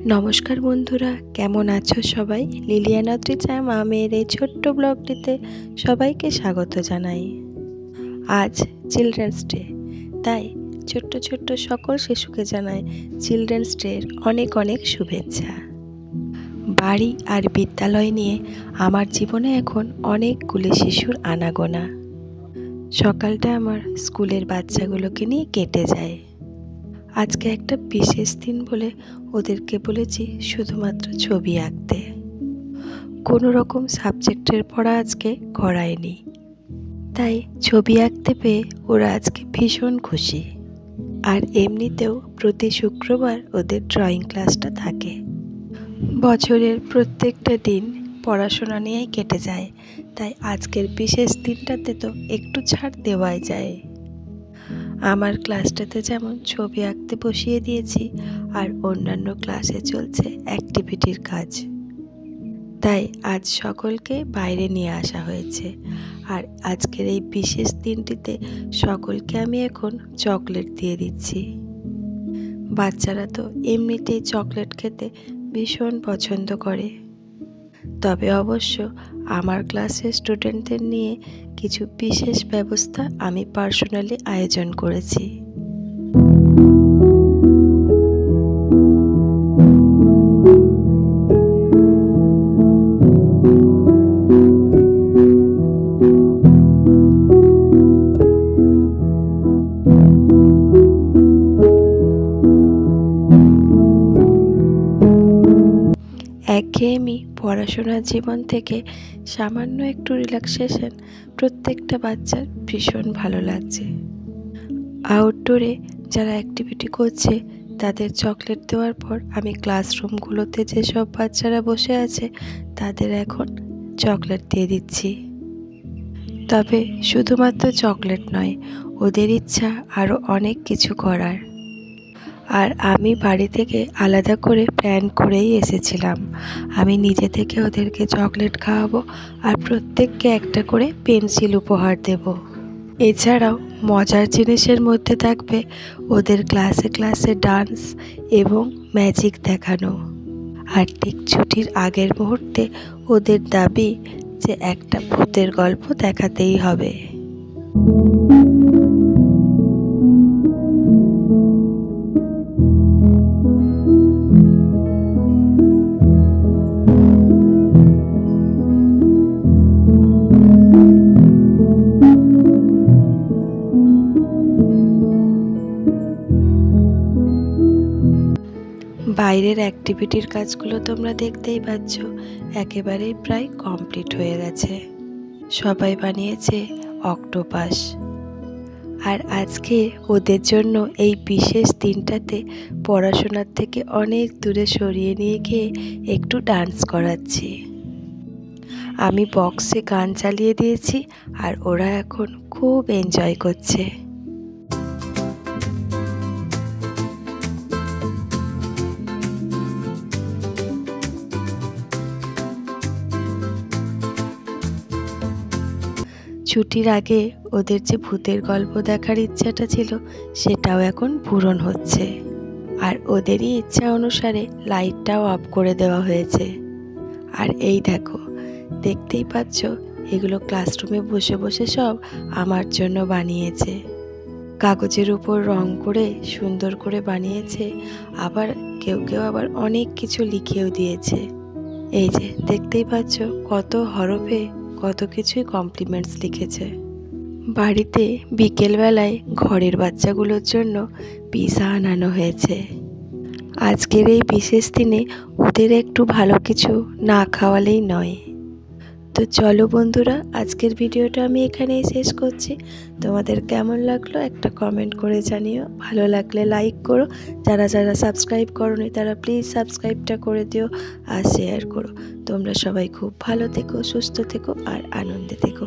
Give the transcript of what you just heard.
নমস্কার বন্ধুরা, কেমন আছো সবাই? লিলিয়ানা ত্রিচায় মা মেয়ের এই ছোট্ট ব্লগটিতে সবাইকে স্বাগত জানাই। আজ চিলড্রেন্স ডে, তাই ছোট্ট ছোট্ট সকল শিশুকে জানাই চিলড্রেন্স ডের অনেক অনেক শুভেচ্ছা। বাড়ি আর বিদ্যালয় নিয়ে আমার জীবনে এখন অনেকগুলি শিশুর আনাগোনা। সকালটা আমার স্কুলের বাচ্চাগুলোকে নিয়ে কেটে যায়। আজকে একটা বিশেষ দিন বলে ওদেরকে বলেছি শুধুমাত্র ছবি আঁকতে। কোনো রকম সাবজেক্টের পড়া আজকে করায়নি, তাই ছবি আঁকতে পেয়ে ওরা আজকে ভীষণ খুশি। আর এমনিতেও প্রতি শুক্রবার ওদের ড্রয়িং ক্লাসটা থাকে। বছরের প্রত্যেকটা দিন পড়াশোনা নিয়েই কেটে যায়, তাই আজকের বিশেষ দিনটাতে তো একটু ছাড় দেওয়াই যায়। আমার ক্লাসটাতে যেমন ছবি আঁকতে বসিয়ে দিয়েছি, আর অন্যান্য ক্লাসে চলছে অ্যাক্টিভিটির কাজ। তাই আজ সকলকে বাইরে নিয়ে আসা হয়েছে। আর আজকের এই বিশেষ দিনটিতে সকলকে আমি এখন চকলেট দিয়ে দিচ্ছি। বাচ্চারা তো এমনিতেই চকলেট খেতে ভীষণ পছন্দ করে, তবে অবশ্য আমার ক্লাসের স্টুডেন্টদের নিয়ে কিছু বিশেষ ব্যবস্থা আমি পার্সোনালি আয়োজন করেছি। একঘেয়েমি পড়াশোনার জীবন থেকে সামান্য একটু রিল্যাক্সেশন প্রত্যেকটা বাচ্চার ভীষণ ভালো লাগছে। আউটডোরে যারা অ্যাক্টিভিটি করছে তাদের চকলেট দেওয়ার পর আমি ক্লাসরুমগুলোতে যেসব বাচ্চারা বসে আছে তাদের এখন চকলেট দিয়ে দিচ্ছি। তবে শুধুমাত্র চকলেট নয়, ওদের ইচ্ছা আরও অনেক কিছু করার। আর আমি বাড়ি থেকে আলাদা করে প্ল্যান করেই এসেছিলাম। আমি নিজে থেকে ওদেরকে চকলেট খাওয়াবো আর প্রত্যেককে একটা করে পেন্সিল উপহার দেব। এছাড়াও মজার জিনিসের মধ্যে থাকবে ওদের ক্লাসে ক্লাসে ডান্স এবং ম্যাজিক দেখানো। আর ঠিক ছুটির আগের মুহূর্তে ওদের দাবি যে একটা ভূতের গল্প দেখাতেই হবে। বাইরের অ্যাক্টিভিটির কাজগুলো তোমরা দেখতেই পাচ্ছ, একেবারেই প্রায় কমপ্লিট হয়ে গেছে। সবাই বানিয়েছে অক্টোপাস। আর আজকে ওদের জন্য এই বিশেষ দিনটাতে পড়াশোনার থেকে অনেক দূরে সরিয়ে নিয়ে গিয়ে একটু ডান্স করাচ্ছি। আমি বক্সে গান চালিয়ে দিয়েছি আর ওরা এখন খুব এনজয় করছে। ছুটির আগে ওদের যে ভূতের গল্প দেখার ইচ্ছাটা ছিল সেটাও এখন পূরণ হচ্ছে। আর ওদেরই ইচ্ছা অনুসারে লাইটটাও অফ করে দেওয়া হয়েছে। আর এই দেখো, দেখতেই পাচ্ছ এগুলো ক্লাসরুমে বসে বসে সব আমার জন্য বানিয়েছে। কাগজের উপর রং করে সুন্দর করে বানিয়েছে, আবার কেউ কেউ আবার অনেক কিছু লিখেও দিয়েছে। এই যে দেখতেই পাচ্ছ কত হরফে কত কিছুই কমপ্লিমেন্টস লিখেছে। বাড়িতে বিকেলবেলায় ঘরের বাচ্চাগুলোর জন্য পিৎজা আনানো হয়েছে। আজকের এই বিশেষ দিনে ওদের একটু ভালো কিছু না খাওয়ালেই নয়। তো চলো বন্ধুরা, আজকের ভিডিওটা আমি এখানেই শেষ করছি। তোমাদের কেমন লাগলো একটা কমেন্ট করে জানিও। ভালো লাগলে লাইক করো, যারা যারা সাবস্ক্রাইব করোনি তারা প্লিজ সাবস্ক্রাইবটা করে দিও আর শেয়ার করো। তোমরা সবাই খুব ভালো থেকো, সুস্থ থেকো আর আনন্দে থেকো।